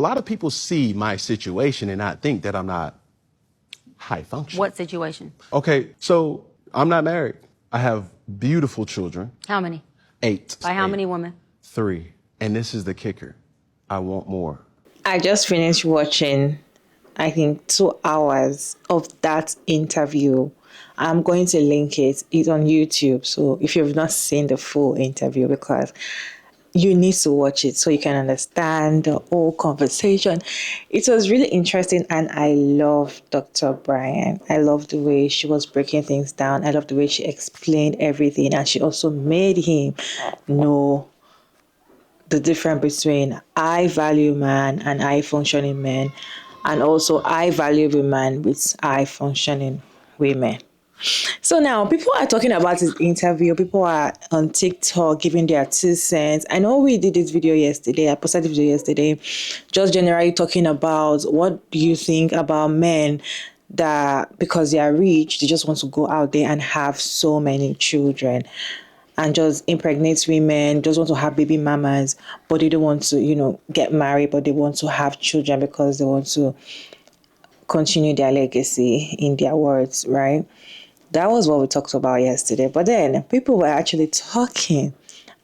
A lot of people see my situation and not think that I'm not high functioning. What situation? Okay, so I'm not married. I have beautiful children. How many? 8. By how 8. many women? 3. And this is the kicker. I want more. I just finished watching, I think, 2 hours of that interview. I'm going to link it. It's on YouTube. So if you've not seen the full interview, because you need to watch it so you can understand the whole conversation. It was really interesting, and I love Dr. Bryant. I love the way she was breaking things down. I love the way she explained everything, and she also made him know the difference between I value man and I functioning men, and also I value women with I functioning women. So now people are talking about this interview. People are on TikTok giving their 2 cents. I know we did this video yesterday. I posted this video yesterday, just generally talking about what do you think about men that because they are rich, they just want to go out there and have so many children and just impregnate women, just want to have baby mamas, but they don't want to, get married, but they want to have children because they want to continue their legacy, in their words, right? That was what we talked about yesterday. But then people were actually talking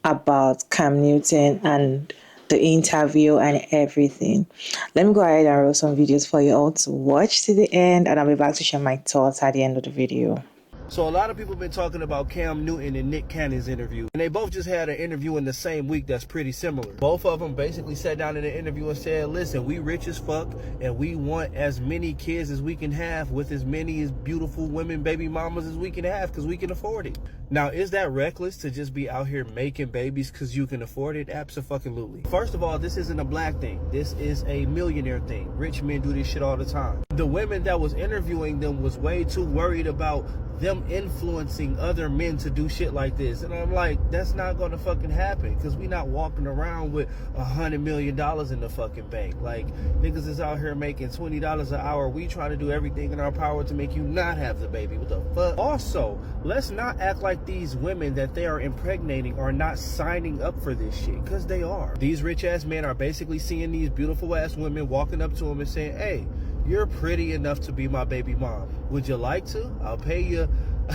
about Cam Newton and the interview and everything. Let me go ahead and roll some videos for you all to watch to the end, and I'll be back to share my thoughts at the end of the video. So a lot of people have been talking about Cam Newton and Nick Cannon's interview. And they both just had an interview in the same week that's pretty similar. Both of them basically sat down in the interview and said, listen, we rich as fuck and we want as many kids as we can have with as many as beautiful women, baby mamas as we can have because we can afford it. Now, is that reckless to just be out here making babies because you can afford it? Absolutely. First of all, this isn't a black thing. This is a millionaire thing. Rich men do this shit all the time. The women that was interviewing them was way too worried about them influencing other men to do shit like this. And I'm like, that's not gonna fucking happen because we not walking around with $100 million in the fucking bank. Like, niggas is out here making $20 an hour. We trying to do everything in our power to make you not have the baby. What the fuck? Also, let's not act like these women that they are impregnating are not signing up for this shit, because they are. These rich ass men are basically seeing these beautiful ass women walking up to them and saying, hey, you're pretty enough to be my baby mom. Would you like to? I'll pay you.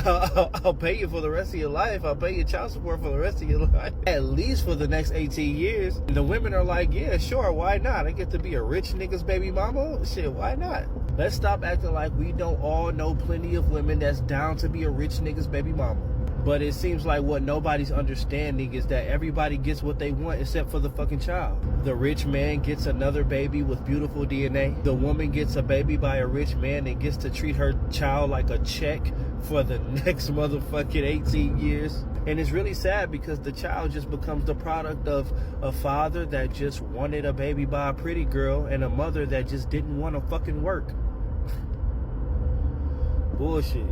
I'll pay you for the rest of your life. I'll pay you child support for the rest of your life. At least for the next 18 years. And the women are like, yeah, sure, why not? I get to be a rich nigga's baby mama? Shit, why not? Let's stop acting like we don't all know plenty of women that's down to be a rich nigga's baby mama. But it seems like what nobody's understanding is that everybody gets what they want except for the fucking child. The rich man gets another baby with beautiful DNA. The woman gets a baby by a rich man and gets to treat her child like a check for the next motherfucking 18 years. And it's really sad because the child just becomes the product of a father that just wanted a baby by a pretty girl and a mother that just didn't want to fucking work. Bullshit.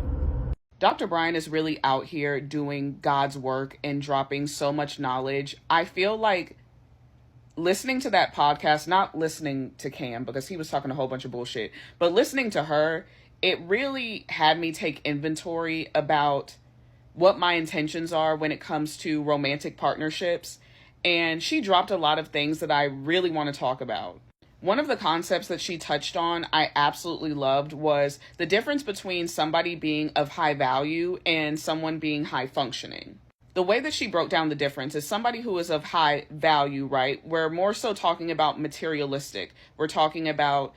Dr. Bryant is really out here doing God's work and dropping so much knowledge. I feel like listening to that podcast, not listening to Cam because he was talking a whole bunch of bullshit, but listening to her, it really had me take inventory about what my intentions are when it comes to romantic partnerships. And she dropped a lot of things that I really want to talk about. One of the concepts that she touched on I absolutely loved was the difference between somebody being of high value and someone being high functioning. The way that she broke down the difference is somebody who is of high value, right? We're more so talking about materialistic. We're talking about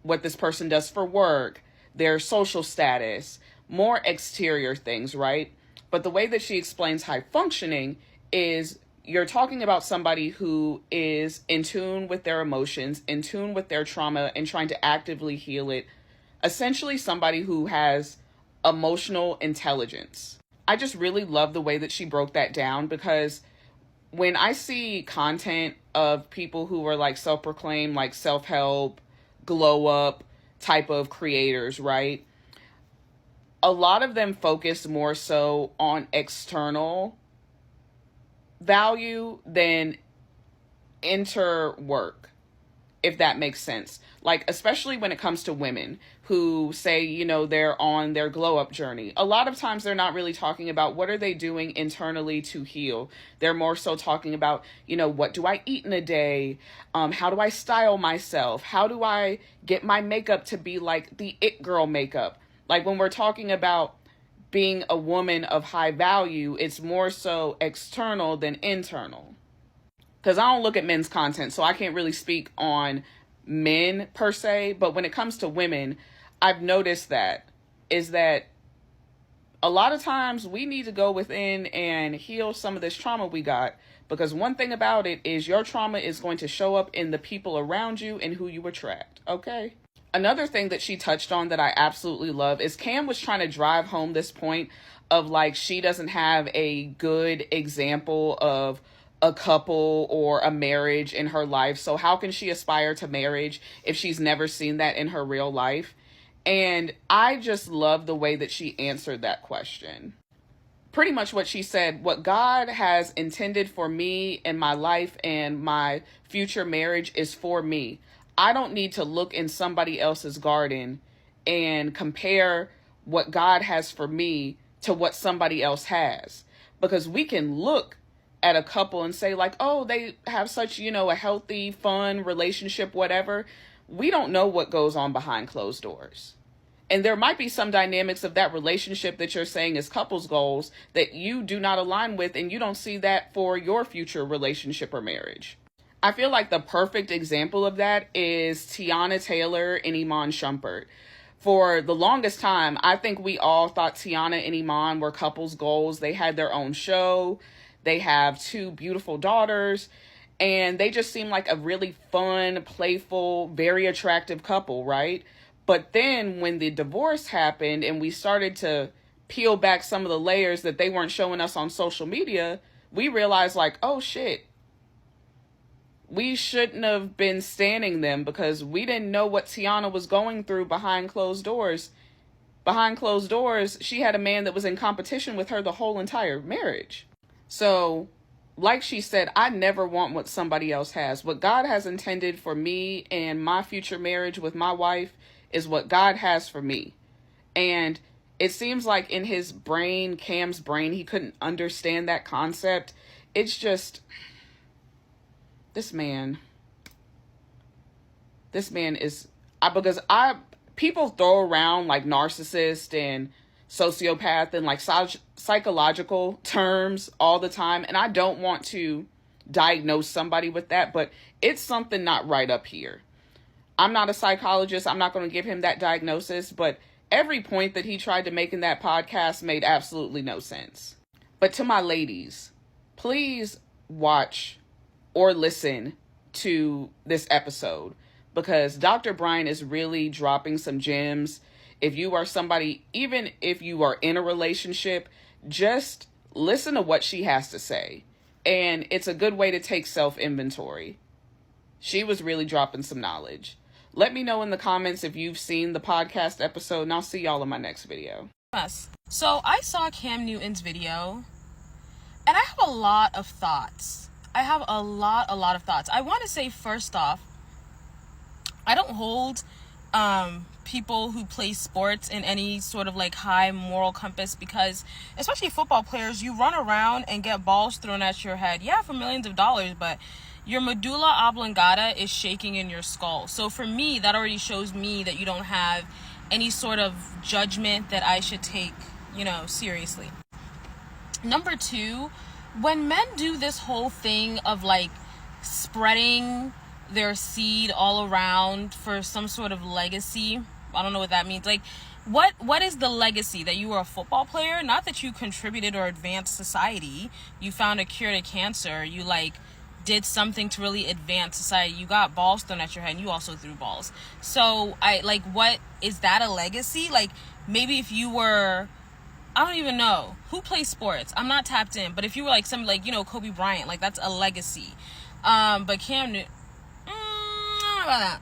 what this person does for work, their social status, more exterior things, right? But the way that she explains high functioning is you're talking about somebody who is in tune with their emotions, in tune with their trauma, and trying to actively heal it. Essentially, somebody who has emotional intelligence. I just really love the way that she broke that down, because when I see content of people who are like self-proclaimed, like self-help, glow up type of creators, right? A lot of them focus more so on external value than inner work. if that makes sense. Like, especially when it comes to women who say, you know, they're on their glow up journey. A lot of times they're not really talking about what are they doing internally to heal. They're more so talking about, you know, what do I eat in a day? How do I style myself? How do I get my makeup to be like the it girl makeup? Like, when we're talking about being a woman of high value, it's more so external than internal. Because I don't look at men's content, so I can't really speak on men per se. But when it comes to women, I've noticed that a lot of times we need to go within and heal some of this trauma we got. Because one thing about it is your trauma is going to show up in the people around you and who you attract. Okay? Another thing that she touched on that I absolutely love is Cam was trying to drive home this point of like she doesn't have a good example of a couple or a marriage in her life. So how can she aspire to marriage if she's never seen that in her real life? And I just love the way that she answered that question. Pretty much what she said, what God has intended for me in my life and my future marriage is for me. I don't need to look in somebody else's garden and compare what God has for me to what somebody else has. Because we can look at a couple and say like, oh, they have such, you know, a healthy, fun relationship, whatever. We don't know what goes on behind closed doors. And there might be some dynamics of that relationship that you're saying is couples goals that you do not align with, and you don't see that for your future relationship or marriage. I feel like the perfect example of that is Tiana Taylor and Iman Shumpert. For the longest time, I think we all thought Tiana and Iman were couples goals. They had their own show. They have 2 beautiful daughters, and they just seem like a really fun, playful, very attractive couple, right? But then when the divorce happened and we started to peel back some of the layers that they weren't showing us on social media, we realized like, oh shit, we shouldn't have been standing them because we didn't know what Tiana was going through behind closed doors. Behind closed doors, she had a man that was in competition with her the whole entire marriage. So, like she said, I never want what somebody else has. What God has intended for me and my future marriage with my wife is what God has for me. And it seems like in his brain, Cam's brain, he couldn't understand that concept. It's just, this man is, people throw around like narcissist and sociopath and like psychological terms all the time. And I don't want to diagnose somebody with that, but it's something not right up here. I'm not a psychologist. I'm not going to give him that diagnosis, but every point that he tried to make in that podcast made absolutely no sense. But to my ladies, please watch or listen to this episode because Dr. Bryant is really dropping some gems. If you are somebody, even if you are in a relationship, just listen to what she has to say. And it's a good way to take self-inventory. She was really dropping some knowledge. Let me know in the comments if you've seen the podcast episode, and I'll see y'all in my next video. Yes. So I saw Cam Newton's video, and I have a lot of thoughts. I want to say, first off, I don't hold people who play sports in any sort of like high moral compass because, especially football players, you run around and get balls thrown at your head. Yeah, for millions of dollars, but your medulla oblongata is shaking in your skull. So for me, that already shows me that you don't have any sort of judgment that I should take, seriously. Number 2, when men do this whole thing of like spreading their seed all around for some sort of legacy, I don't know what that means. Like, what is the legacy? That you were a football player? Not that you contributed or advanced society. You found a cure to cancer. You did something to really advance society. You got balls thrown at your head and you also threw balls. So what is that a legacy? Like, maybe if you were, I don't even know who plays sports. I'm not tapped in, but if you were like somebody like, Kobe Bryant, like that's a legacy. But Cam Newton, about that.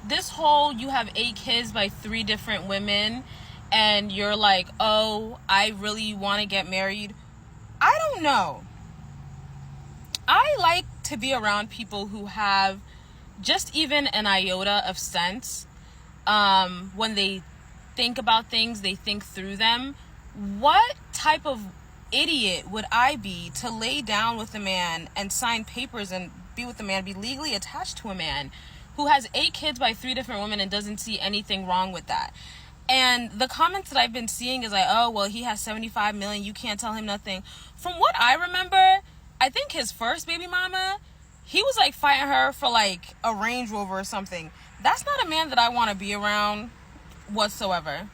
This whole, you have 8 kids by 3 different women and you're like, oh, I really want to get married. I don't know. I like to be around people who have just even an iota of sense, when they think about things, they think through them. What type of idiot would I be to lay down with a man and sign papers and be with a man, be legally attached to a man who has 8 kids by 3 different women and doesn't see anything wrong with that? And the comments that I've been seeing is like, oh, well, he has 75 million, you can't tell him nothing. From what I remember, I think his first baby mama, he was like fighting her for like a Range Rover or something. That's not a man that I want to be around whatsoever.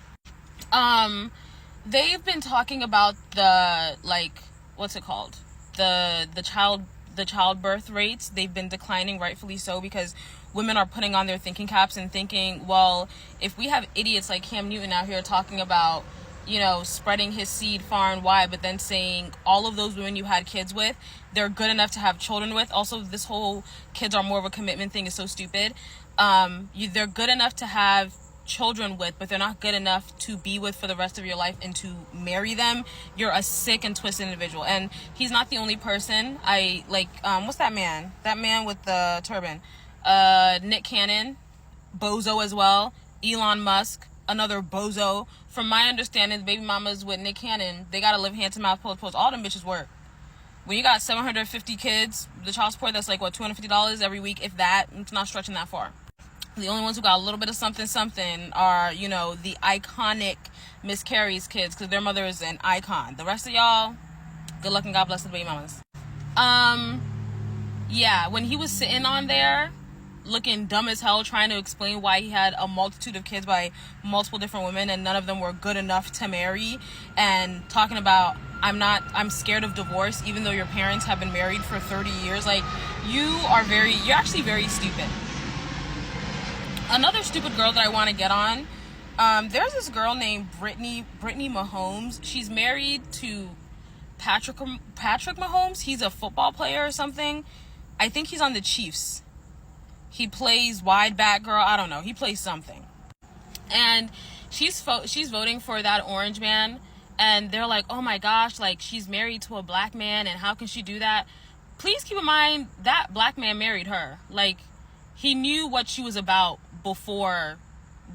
They've been talking about the, like, what's it called? The childbirth rates. They've been declining, rightfully so, because women are putting on their thinking caps and thinking, well, if we have idiots like Cam Newton out here talking about, you know, spreading his seed far and wide, but then saying all of those women you had kids with, they're good enough to have children with. Also, this whole kids are more of a commitment thing is so stupid. They're good enough to have children with, but they're not good enough to be with for the rest of your life and to marry them. You're a sick and twisted individual. And he's not the only person. I like, what's that man? That man with the turban. Nick Cannon, bozo as well. Elon Musk, another bozo. From my understanding, the baby mamas with Nick Cannon, they gotta live hand to mouth, post. All them bitches work. When you got 750 kids, the child support, that's like, what, $250 every week, if that. It's not stretching that far. The only ones who got a little bit of something are, you know, the iconic Miss Carrie's kids, because their mother is an icon. The rest of y'all, good luck and God bless the baby mamas. Yeah, when he was sitting on there looking dumb as hell trying to explain why he had a multitude of kids by multiple different women and none of them were good enough to marry, and talking about I'm scared of divorce even though your parents have been married for 30 years, like, you're actually very stupid. Another stupid girl that I want to get on, there's this girl named Brittany Mahomes. She's married to Patrick Mahomes. He's a football player or something. I think he's on the Chiefs. He plays wide back, girl. I don't know. He plays something. And she's voting for that orange man. And they're like, oh my gosh, like, she's married to a black man and how can she do that? Please keep in mind that black man married her. Like, he knew what she was about before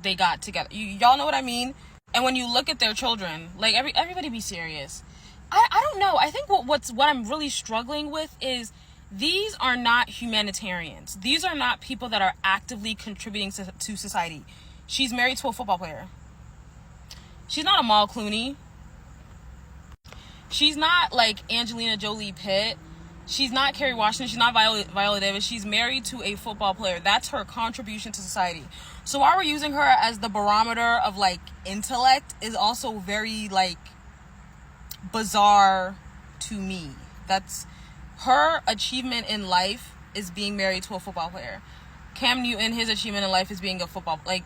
they got together. Y'all know what I mean? And when you look at their children, like, everybody be serious. I don't know. I think what I'm really struggling with is these are not humanitarians. These are not people that are actively contributing to society. She's married to a football player. She's not Amal Clooney. She's not like Angelina Jolie Pitt. She's not Kerry Washington. She's not Viola Davis. She's married to a football player. That's her contribution to society. So while we're using her as the barometer of, like, intellect is also very, like, bizarre to me. That's her achievement in life is being married to a football player. Cam Newton, his achievement in life is being a football, like,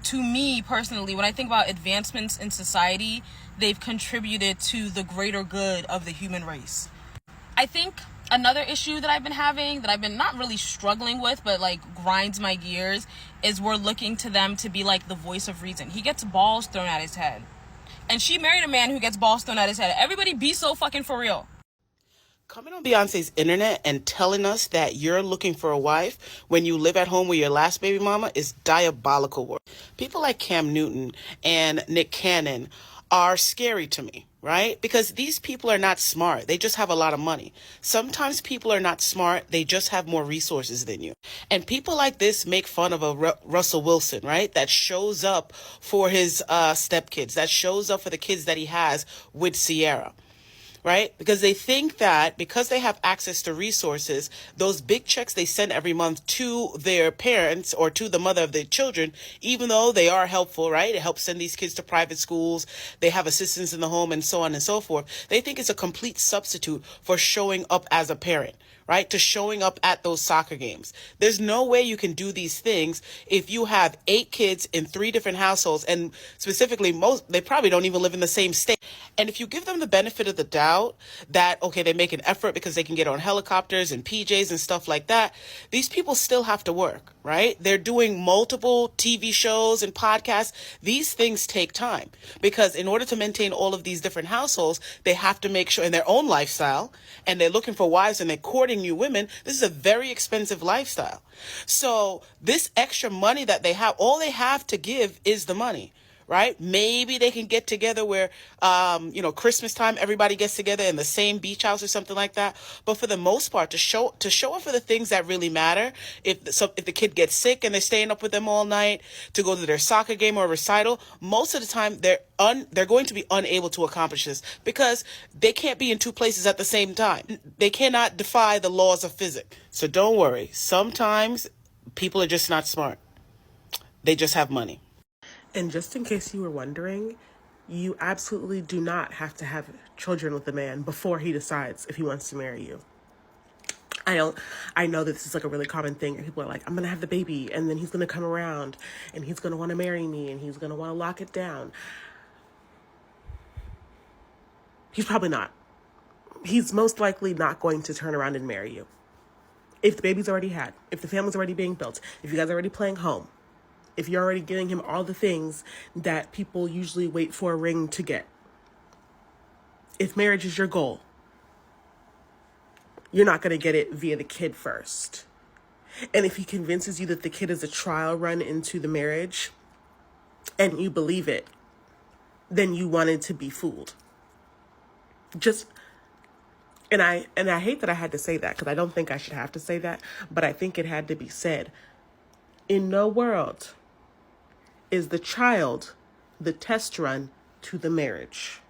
to me personally, when I think about advancements in society, they've contributed to the greater good of the human race. I think another issue that I've been having, that I've been not really struggling with, but like grinds my gears, is we're looking to them to be like the voice of reason. He gets balls thrown at his head. And she married a man who gets balls thrown at his head. Everybody be so fucking for real. Coming on Beyonce's internet and telling us that you're looking for a wife when you live at home with your last baby mama is diabolical work. People like Cam Newton and Nick Cannon are scary to me, right? Because these people are not smart. They just have a lot of money. Sometimes people are not smart. They just have more resources than you. And people like this make fun of a Russell Wilson, right? That shows up for his stepkids, that shows up for the kids that he has with Sierra. Right? Because they think that because they have access to resources, those big checks they send every month to their parents or to the mother of their children, even though they are helpful, right? It helps send these kids to private schools. They have assistance in the home and so on and so forth. They think it's a complete substitute for showing up as a parent, right? To showing up at those soccer games. There's no way you can do these things if you have 8 kids in 3 different households, and specifically they probably don't even live in the same state. And if you give them the benefit of the doubt that, okay, they make an effort because they can get on helicopters and PJs and stuff like that, these people still have to work, right? They're doing multiple TV shows and podcasts. These things take time because in order to maintain all of these different households, they have to make sure in their own lifestyle, and they're looking for wives and they're courting supporting you women. This is a very expensive lifestyle. So this extra money that they have, all they have to give is the money. Right? Maybe they can get together where, Christmas time, everybody gets together in the same beach house or something like that. But for the most part, to show up for the things that really matter, if the kid gets sick and they're staying up with them all night, to go to their soccer game or recital, most of the time they're going to be unable to accomplish this because they can't be in two places at the same time. They cannot defy the laws of physics. So don't worry. Sometimes people are just not smart. They just have money. And just in case you were wondering, you absolutely do not have to have children with a man before he decides if he wants to marry you. I know that this is like a really common thing. People are like, I'm going to have the baby and then he's going to come around and he's going to want to marry me and he's going to want to lock it down. He's probably not. He's most likely not going to turn around and marry you. If the baby's already had, if the family's already being built, if you guys are already playing home, if you're already giving him all the things that people usually wait for a ring to get. If marriage is your goal, you're not going to get it via the kid first. And if he convinces you that the kid is a trial run into the marriage and you believe it, then you wanted to be fooled. And I hate that I had to say that because I don't think I should have to say that, but I think it had to be said. In no world is the child the test run to the marriage.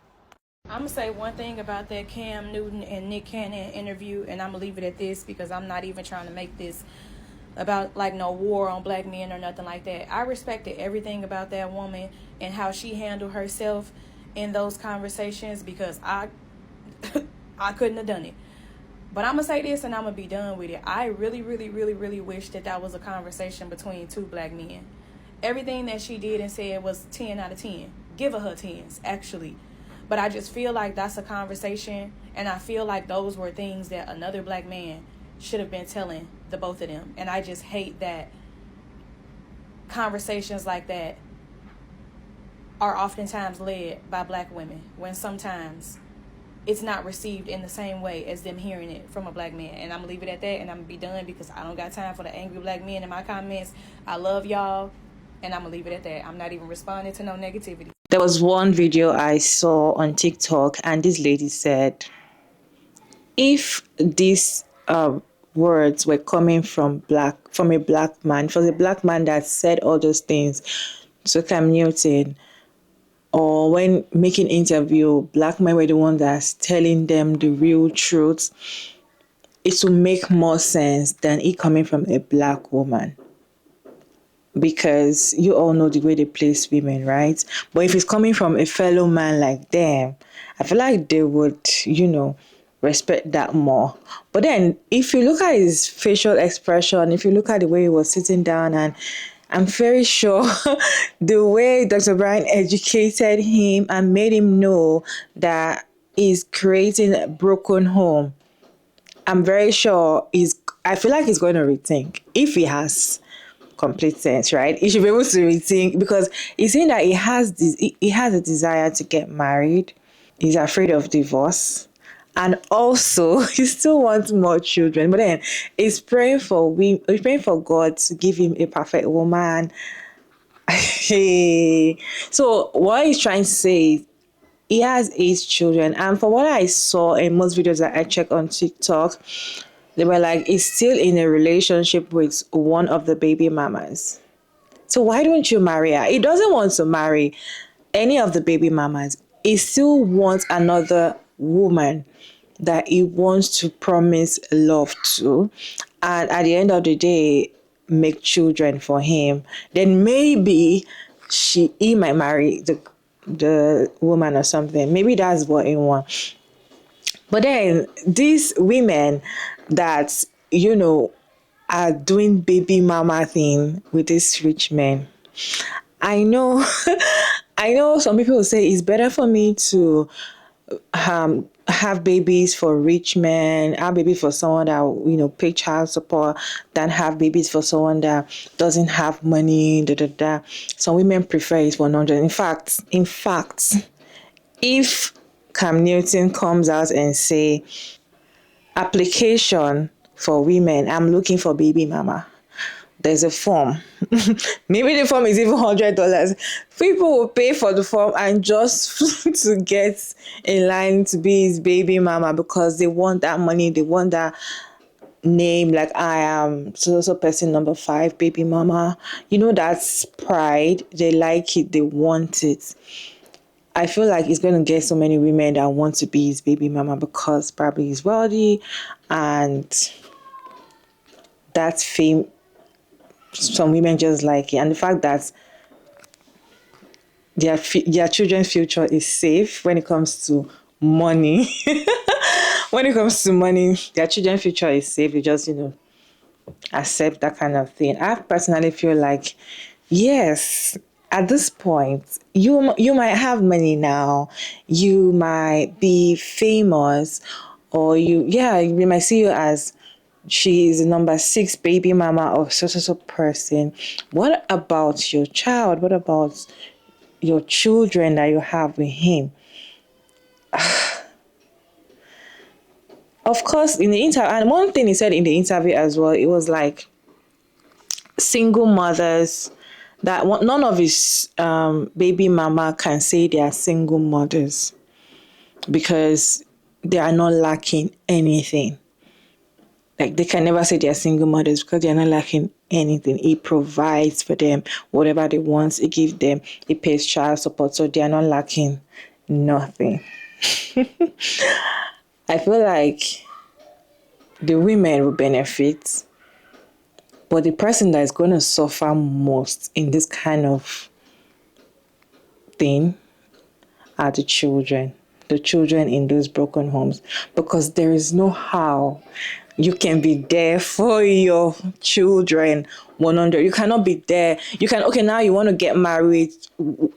I'm going to say one thing about that Cam Newton and Nick Cannon interview, and I'm going to leave it at this because I'm not even trying to make this about like no war on black men or nothing like that. I respected everything about that woman and how she handled herself in those conversations because I couldn't have done it. But I'm going to say this and I'm going to be done with it. I really, really, really, really wish that was a conversation between two black men. Everything that she did and said was 10 out of 10. Give her 10s, actually. But I just feel like that's a conversation, and I feel like those were things that another black man should have been telling the both of them. And I just hate that conversations like that are oftentimes led by black women, when sometimes it's not received in the same way as them hearing it from a black man. And I'm going to leave it at that, and I'm going to be done because I don't got time for the angry black men in my comments. I love y'all. And I'm going to leave it at that. I'm not even responding to no negativity. There was one video I saw on TikTok, and this lady said, if these words were coming from a black man, it was a black man that said all those things to Cam Newton, or when making interview, black men were the ones that's telling them the real truth, it will make more sense than it coming from a black woman. Because you all know the way they place women, right? But if it's coming from a fellow man like them, I feel like they would, respect that more. But then, if you look at his facial expression, if you look at the way he was sitting down, and I'm very sure the way Dr. Bryant educated him and made him know that he's creating a broken home, I'm very sure I feel like he's going to rethink if he has complete sense, right? He should be able to rethink, because he's saying that he has a desire to get married. He's afraid of divorce, and also he still wants more children. But then he's praying for God to give him a perfect woman. So what he's trying to say is he has 8 children, and from what I saw in most videos that I checked on TikTok, they were like, he's still in a relationship with one of the baby mamas. So why don't you marry her? He doesn't want to marry any of the baby mamas. He still wants another woman that he wants to promise love to. And at the end of the day, make children for him. Then maybe he might marry the woman or something. Maybe that's what he wants. But then these women that, are doing baby mama thing with these rich men, I know some people will say it's better for me to have babies for rich men, have babies for someone that pay child support, than have babies for someone that doesn't have money. Some women prefer it for non. In fact, if Cam Newton comes out and say application for women, I'm looking for baby mama. There's a form. Maybe the form is even $100. People will pay for the form and just to get in line to be his baby mama because they want that money, they want that name, like I am so person number 5 baby mama. That's pride. They like it, they want it. I feel like he's going to get so many women that want to be his baby mama because probably he's wealthy and that fame, some women just like it. And the fact that their children's future is safe when it comes to money. When it comes to money, their children's future is safe. They just, accept that kind of thing. I personally feel like, yes, at this point, you might have money now, you might be famous, or we might see you as she is the number 6 baby mama of so person. What about your child? What about your children that you have with him? Of course, in the interview, and one thing he said in the interview as well, it was like single mothers that none of his baby mama can say they are single mothers because they are not lacking anything. Like they can never say they are single mothers because they are not lacking anything. He provides for them whatever they want. He gives them. He pays child support, so they are not lacking nothing. I feel like the women will benefit, but the person that is going to suffer most in this kind of thing are the children in those broken homes, because there is no how you can be there for your children 100. You cannot be there. Now you want to get married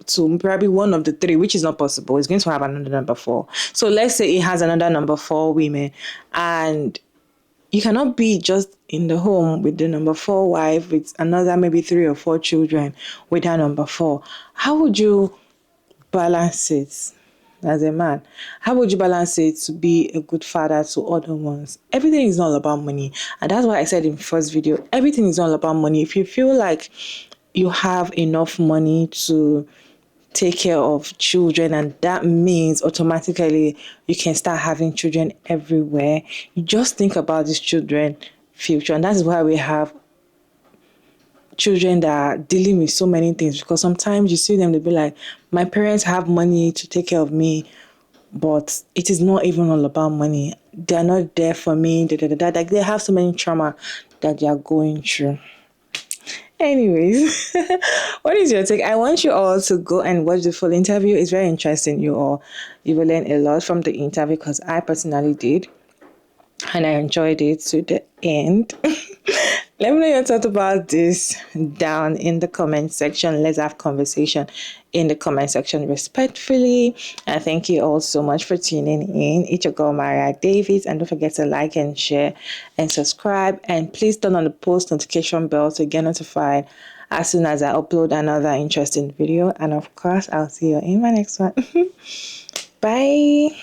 to probably one of the 3, which is not possible. It's going to have another number 4. So let's say it has another number 4 women, and you cannot be just in the home with the number 4 wife with another maybe 3 or 4 children with that number 4. How would you balance it as a man? How would you balance it to be a good father to other ones? Everything is not about money. And that's why I said in the first video, everything is not about money. If you feel like you have enough money to take care of children, and that means automatically you can start having children everywhere, you just think about these children future. And that's why we have children that are dealing with so many things, because sometimes you see them, they'll be like, my parents have money to take care of me, but it is not even all about money. They're not there for me. Like they have so many trauma that they are going through. Anyways, what is your take? I want you all to go and watch the full interview. It's very interesting. You will learn a lot from the interview, because I personally did, and I enjoyed it to the end. Let me know your thoughts about this down in the comment section. Let's have conversation in the comment section respectfully. And thank you all so much for tuning in. It's your girl, Maria Davis. And don't forget to like and share and subscribe. And please turn on the post notification bell to get notified as soon as I upload another interesting video. And of course, I'll see you in my next one. Bye.